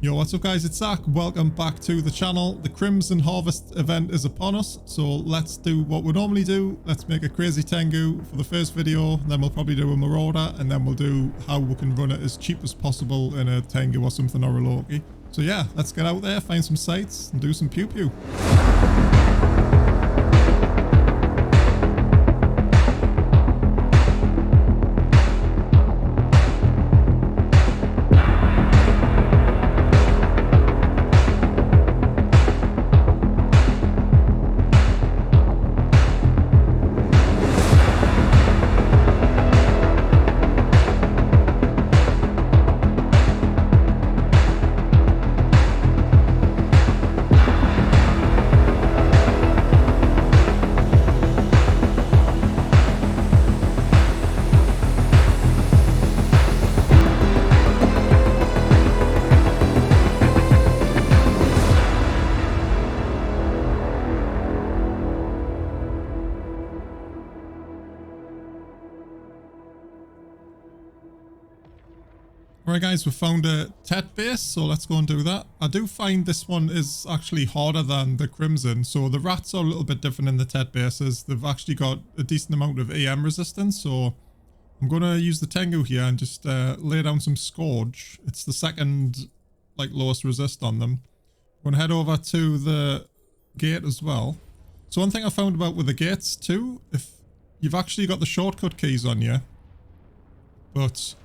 Yo, what's up guys, it's Zach. Welcome back to the channel. The Crimson Harvest event is upon us, so let's do what we normally do. Let's make a crazy Tengu for the first video, then we'll probably do a Marauder, and then we'll do how we can run it as cheap as possible in a Tengu or something, or a Loki. So yeah, let's get out there, find some sites, and do some pew-pew. Alright guys, we found a Tet base, so let's go and do that. I do find this one is actually harder than the Crimson, so the rats are a little bit different in the Tet bases. They've actually got a decent amount of EM resistance, so I'm going to use the Tengu here and just lay down some Scourge. It's the second lowest resist on them. I'm going to head over to the gate as well. So one thing I found about with the gates too, if you've actually got the shortcut keys on you, but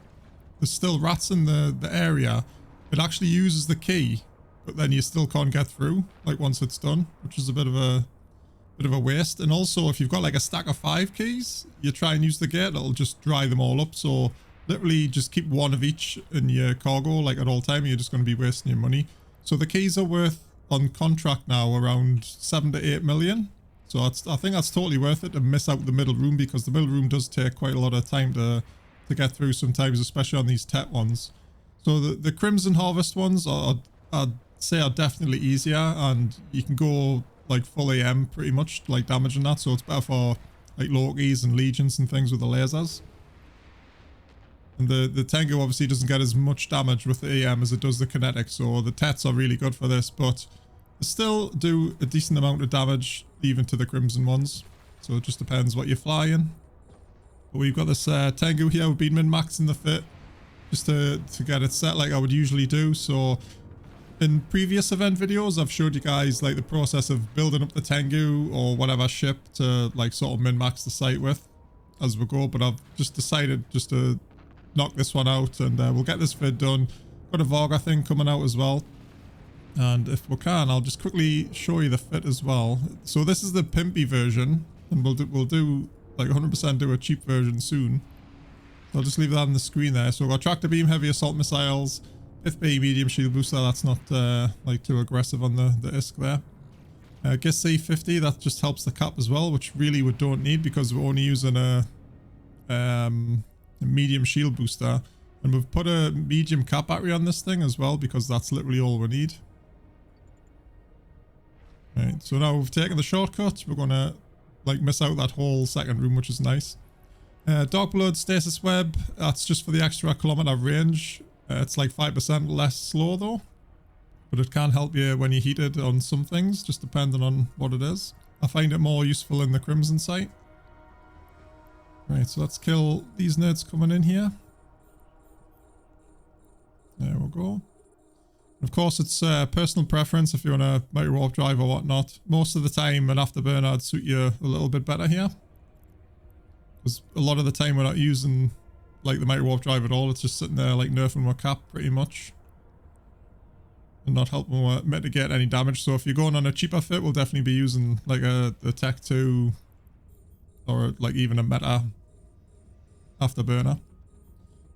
there's still rats in the area, it actually uses the key, but then you still can't get through once it's done, which is a bit of a waste. And also if you've got a stack of 5 keys, you try and use the gate, it'll just dry them all up. So literally just keep one of each in your cargo at all time, you're just going to be wasting your money. So the keys are worth on contract now around 7 to 8 million. So I think that's totally worth it to miss out the middle room, because the middle room does take quite a lot of time to get through sometimes, especially on these Tet ones. So the Crimson Harvest ones I'd say are definitely easier, and you can go full AM pretty much, damage and that, so it's better for Lokis and Legions and things with the lasers. And the Tengu obviously doesn't get as much damage with the AM as it does the kinetic, so the Tets are really good for this, but they still do a decent amount of damage even to the Crimson ones, so it just depends what you're flying. But we've got this Tengu here. We've been min-maxing the fit just to get it set like I would usually do. So in previous event videos, I've showed you guys the process of building up the Tengu or whatever ship to sort of min-max the site with as we go. But I've just decided just to knock this one out, and we'll get this vid done. Got a Varga thing coming out as well. And if we can, I'll just quickly show you the fit as well. So this is the pimpy version, and we'll do 100% do a cheap version soon. So I'll just leave that on the screen there. So we've got tractor beam, heavy assault missiles, Pith B, medium shield booster. That's not too aggressive on the ISK there. Gistum 50, that just helps the cap as well, which really we don't need because we're only using a medium shield booster. And we've put a medium cap battery on this thing as well, because that's literally all we need. Right, so now we've taken the shortcut. We're going to miss out that whole second room, which is nice. Dark Blood, Stasis Web, that's just for the extra kilometer range. It's 5% less slow though, but it can help you when you're heated on some things, just depending on what it is. I find it more useful in the Crimson site. Right, so let's kill these nerds coming in here. There we go. Of course, it's personal preference if you're on a Microwarpdrive or whatnot. Most of the time, an afterburner would suit you a little bit better here, because a lot of the time we're not using the Microwarpdrive at all. It's just sitting there nerfing our cap pretty much, and not helping mitigate any damage. So if you're going on a cheaper fit, we'll definitely be using a Tech 2 or even a Meta afterburner.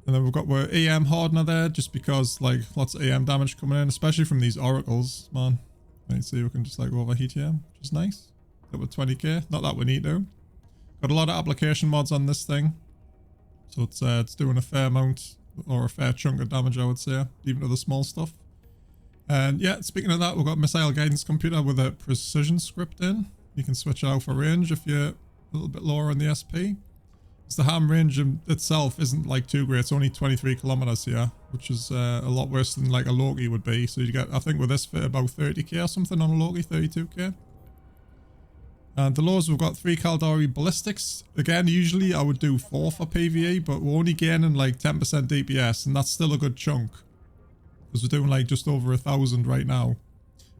And then we've got our EM Hardener there, just because lots of EM damage coming in, especially from these oracles, man. Right, so we can just overheat here, which is nice. Got with 20k, not that we need to. Got a lot of application mods on this thing, so it's doing a fair amount, or a fair chunk of damage, I would say, even to the small stuff. And yeah, speaking of that, we've got missile guidance computer with a precision script in. You can switch it out for range if you're a little bit lower on the SP. The ham range itself isn't like too great. It's only 23 kilometers here, which is a lot worse than like a Loki would be. So you get, I think with this fit about 30k or something on a Loki, 32k. And the lows, we've got 3 Caldari Ballistics. Again, usually I would do 4 for PvE, but we're only gaining like 10% DPS, and that's still a good chunk. Because we're doing like just over 1,000 right now.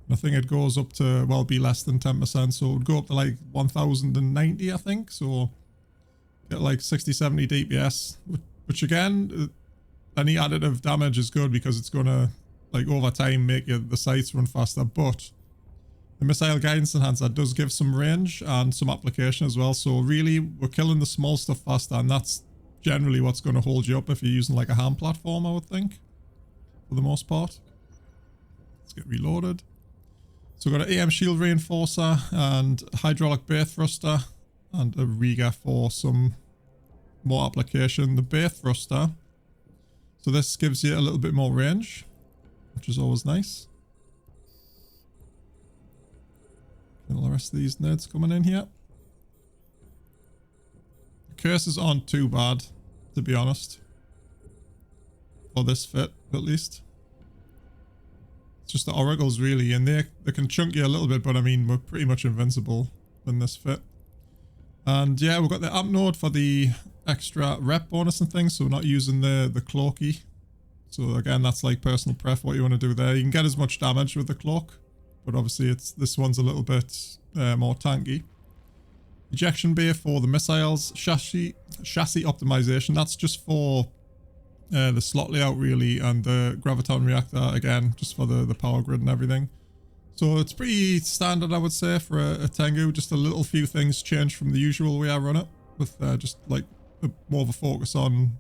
And I think it goes up to, well, be less than 10%, so it would go up to like 1,090, I think. So get like 60, 70 DPS, which again, any additive damage is good because it's going to, like, over time make the sights run faster. But the Missile Guidance Enhancer does give some range and some application as well. So really, we're killing the small stuff faster, and that's generally what's going to hold you up if you're using like a ham platform, I would think, for the most part. Let's get reloaded. So we've got an AM Shield Reinforcer and Hydraulic Bay Thruster and a Riga for some more application. The Bay Thruster, so this gives you a little bit more range, which is always nice. And all the rest of these nerds coming in here. The curses aren't too bad, to be honest, for this fit at least. It's just the oracles really, and they can chunk you a little bit, but I mean, we're pretty much invincible in this fit. And yeah, we've got the amp node for the extra rep bonus and things, so we're not using the cloaky. So again, that's like personal pref, what you want to do there. You can get as much damage with the cloak, but obviously this one's a little bit more tanky. Ejection bay for the missiles. Chassis optimization, that's just for the slot layout really, and the graviton reactor again just for the power grid and everything. So it's pretty standard, I would say, for a Tengu. Just a little few things changed from the usual way I run it, with just like more of a focus on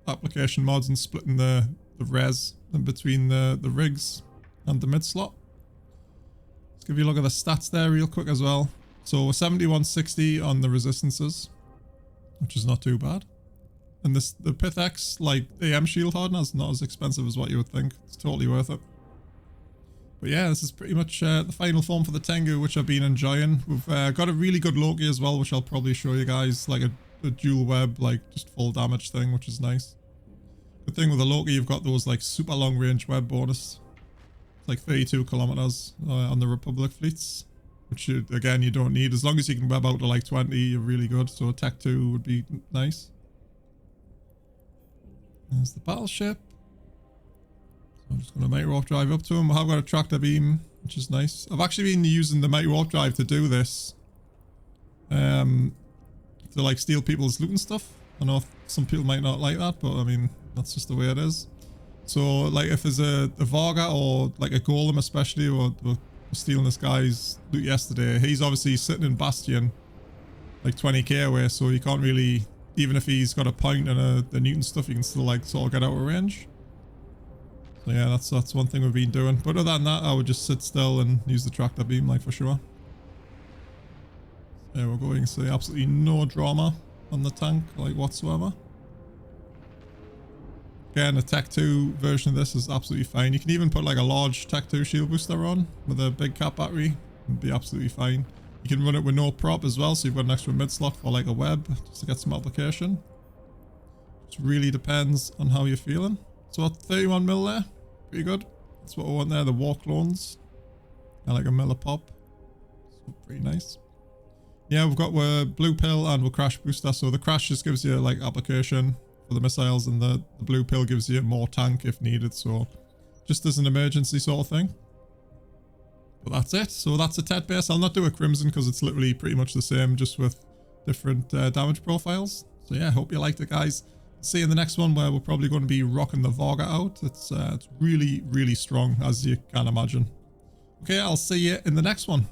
application mods and splitting the res in between the rigs and the mid slot. Let's give you a look at the stats there real quick as well. So 7160 on the resistances, which is not too bad. And the Pith X, like AM Shield Hardener, is not as expensive as what you would think. It's totally worth it. But yeah, this is pretty much the final form for the Tengu, which I've been enjoying. We've got a really good Loki as well, which I'll probably show you guys, like a dual web, like just full damage thing, which is nice. Good thing with the Loki, you've got those like super long range web bonus. It's like 32 kilometers on the Republic fleets, which again, you don't need. As long as you can web out to like 20, you're really good. So Tech 2 would be nice. There's the battleship. So I'm just going to Microwarpdrive up to him. I have got a tractor beam, which is nice. I've actually been using the Microwarpdrive to do this. To like steal people's loot and stuff. I know some people might not like that, but I mean, that's just the way it is. So like if there's a Varga or like a Golem especially, or we're stealing this guy's loot yesterday, he's obviously sitting in Bastion like 20k away, so you can't really, even if he's got a point and the Newton stuff, you can still like sort of get out of range. So yeah, that's one thing we've been doing. But other than that, I would just sit still and use the tractor beam, like, for sure. There we go, you can see absolutely no drama on the tank, like, whatsoever. Again, a Tech 2 version of this is absolutely fine. You can even put like a large Tech 2 shield booster on with a big cap battery. It'd be absolutely fine. You can run it with no prop as well, so you've got an extra mid slot for like a web, just to get some application. It really depends on how you're feeling. So 31 mil there, pretty good. That's what I want there, the war clones. I like a mil a pop. So pretty nice. Yeah, we've got blue pill and we'll crash booster. So the crash just gives you like application for the missiles, and the blue pill gives you more tank if needed. So just as an emergency sort of thing. But that's it. So that's a Tet base. I'll not do a Crimson because it's literally pretty much the same, just with different damage profiles. So yeah, hope you liked it, guys. See you in the next one, where we're probably going to be rocking the Varga out. It's really, really strong, as you can imagine. Okay, I'll see you in the next one.